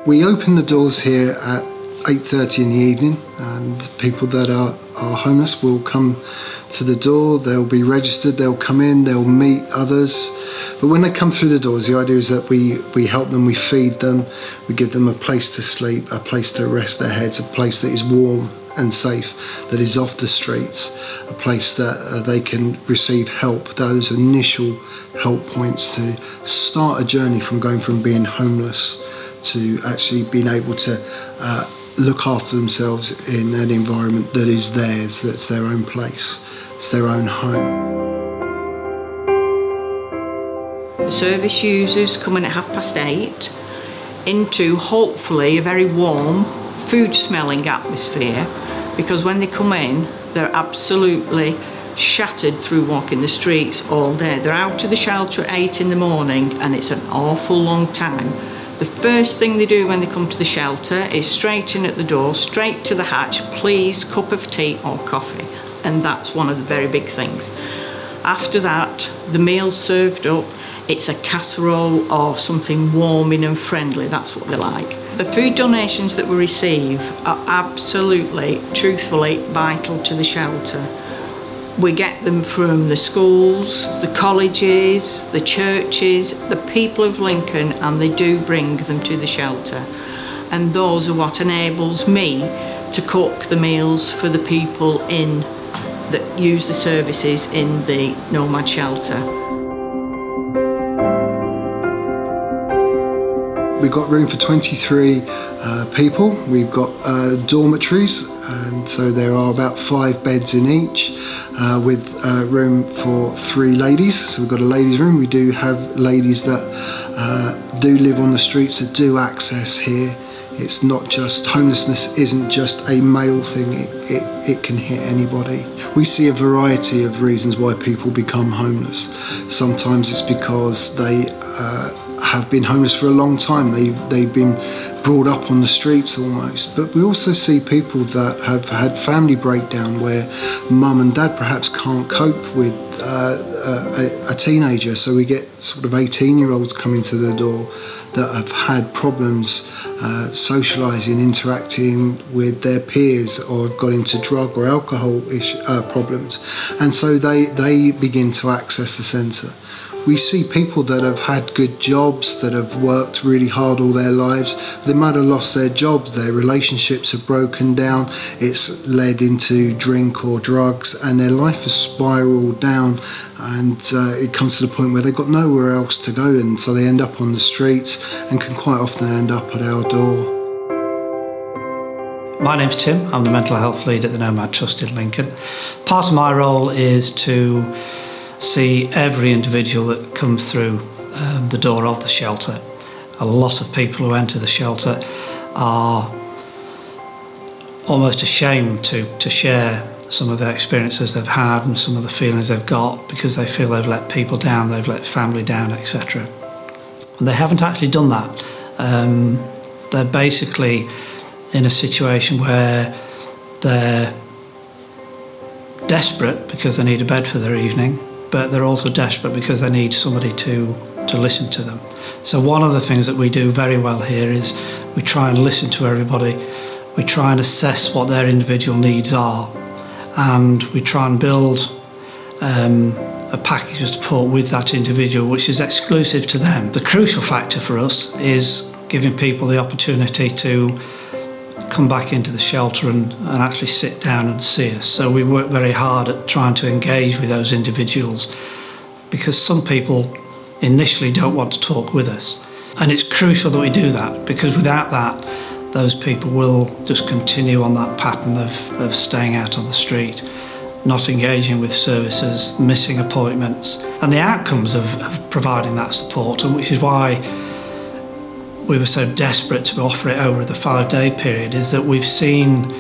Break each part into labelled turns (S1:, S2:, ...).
S1: We open the doors here at 8:30 in the evening, and people that are homeless will come to the door. They'll be registered, they'll come in, they'll meet others. But when they come through the doors, the idea is that we help them, we feed them, we give them a place to sleep, a place to rest their heads, a place that is warm and safe, that is off the streets, a place that they can receive help, those initial help points to start a journey from going from being homeless to actually being able to look after themselves in an environment that is theirs, that's their own place, it's their own home.
S2: The service users come in at 8:30 into hopefully a very warm, food-smelling atmosphere, because when they come in, they're absolutely shattered through walking the streets all day. They're out of the shelter at 8 in the morning, and it's an awful long time. The first thing they do when they come to the shelter is straight in at the door, straight to the hatch, please, cup of tea or coffee. And that's one of the very big things. After that, the meal's served up. It's a casserole or something warming and friendly, that's what they like. The food donations that we receive are absolutely, truthfully, vital to the shelter. We get them from the schools, the colleges, the churches, the people of Lincoln, and they do bring them to the shelter. And those are what enables me to cook the meals for the people that use the services in the Nomad shelter.
S1: We've got room for 23 people. We've got dormitories, and so there are about 5 beds in each, with room for 3 ladies. So we've got a ladies' room. We do have ladies that do live on the streets, that do access here. It's not just, homelessness isn't just a male thing, it can hit anybody. We see a variety of reasons why people become homeless. Sometimes it's because they have been homeless for a long time. They've been brought up on the streets almost. But we also see people that have had family breakdown where mum and dad perhaps can't cope with a teenager. So we get sort of 18-year-olds coming to the door that have had problems socialising, interacting with their peers, or have got into drug or alcohol problems. And so they begin to access the centre. We see people that have had good jobs, that have worked really hard all their lives. They might have lost their jobs, their relationships have broken down, it's led into drink or drugs, and their life has spiralled down, and it comes to the point where they've got nowhere else to go, and so they end up on the streets and can quite often end up at our door.
S3: My name's Tim, I'm the mental health lead at the Nomad Trust in Lincoln. Part of my role is to see every individual that comes through the door of the shelter. A lot of people who enter the shelter are almost ashamed to share some of the experiences they've had and some of the feelings they've got, because they feel they've let people down, they've let family down, etc. And they haven't actually done that. They're basically in a situation where they're desperate because they need a bed for their evening, but they're also desperate because they need somebody to listen to them. So one of the things that we do very well here is we try and listen to everybody, we try and assess what their individual needs are, and we try and build a package of support with that individual which is exclusive to them. The crucial factor for us is giving people the opportunity to come back into the shelter and actually sit down and see us. So we work very hard at trying to engage with those individuals, because some people initially don't want to talk with us. And it's crucial that we do that, because without that, those people will just continue on that pattern of staying out on the street, not engaging with services, missing appointments. And the outcomes of providing that support, and which is why we were so desperate to offer it over the 5-day period, is that we've seen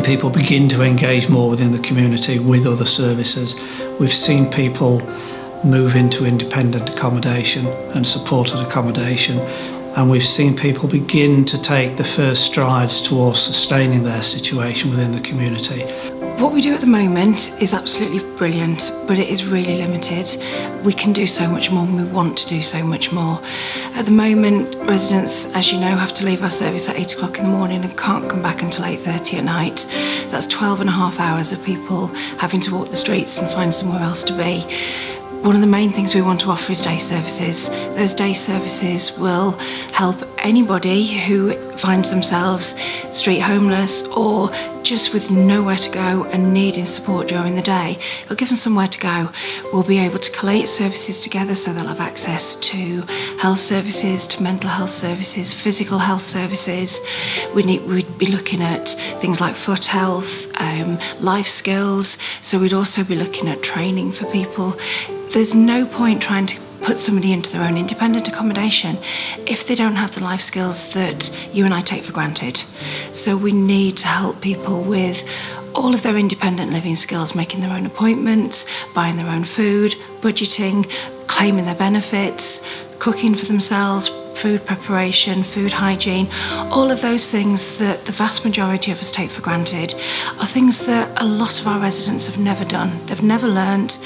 S3: people begin to engage more within the community with other services. We've seen people move into independent accommodation and supported accommodation, and we've seen people begin to take the first strides towards sustaining their situation within the community.
S4: What we do at the moment is absolutely brilliant, but it is really limited. We can do so much more and we want to do so much more. At the moment, residents, as you know, have to leave our service at 8 o'clock in the morning and can't come back until 8:30 at night. That's 12 and a half hours of people having to walk the streets and find somewhere else to be. One of the main things we want to offer is day services. Those day services will help anybody who finds themselves street homeless or just with nowhere to go and needing support during the day. It'll give them somewhere to go. We'll be able to collate services together so they'll have access to health services, to mental health services, physical health services. We'd be looking at things like foot health, life skills. So we'd also be looking at training for people. There's no point trying to put somebody into their own independent accommodation if they don't have the life skills that you and I take for granted. So we need to help people with all of their independent living skills, making their own appointments, buying their own food, budgeting, claiming their benefits, cooking for themselves, food preparation, food hygiene. All of those things that the vast majority of us take for granted are things that a lot of our residents have never done. They've never learnt.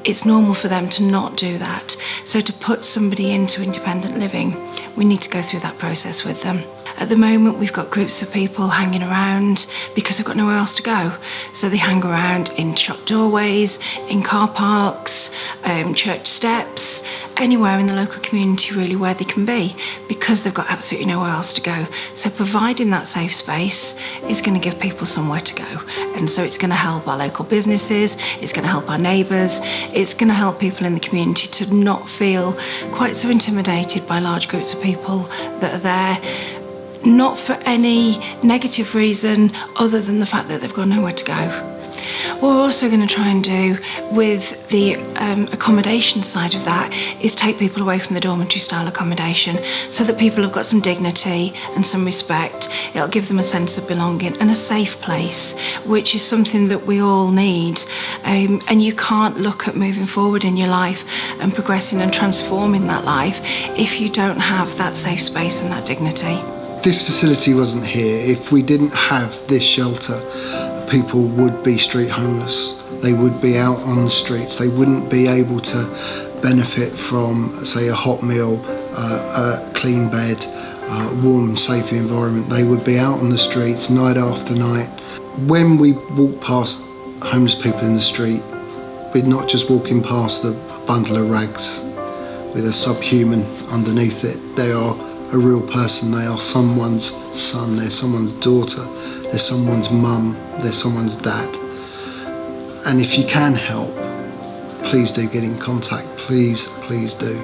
S4: It's normal for them to not do that. So to put somebody into independent living, we need to go through that process with them. At the moment, we've got groups of people hanging around because they've got nowhere else to go. So they hang around in shop doorways, in car parks, church steps, anywhere in the local community really where they can be because they've got absolutely nowhere else to go. So providing that safe space is going to give people somewhere to go. And so it's going to help our local businesses, it's going to help our neighbours, it's going to help people in the community to not feel quite so intimidated by large groups of people that are there, not for any negative reason other than the fact that they've got nowhere to go. What we're also going to try and do with the accommodation side of that is take people away from the dormitory style accommodation so that people have got some dignity and some respect. It'll give them a sense of belonging and a safe place, which is something that we all need. And you can't look at moving forward in your life and progressing and transforming that life if you don't have that safe space and that dignity.
S1: This facility wasn't here. If we didn't have this shelter, people would be street homeless. They would be out on the streets. They wouldn't be able to benefit from, say, a hot meal, a clean bed, warm, safe environment. They would be out on the streets night after night. When we walk past homeless people in the street, we're not just walking past a bundle of rags with a subhuman underneath it. They are a real person. They are someone's son, they're someone's daughter, they're someone's mum, they're someone's dad. And if you can help, please do get in contact. Please do.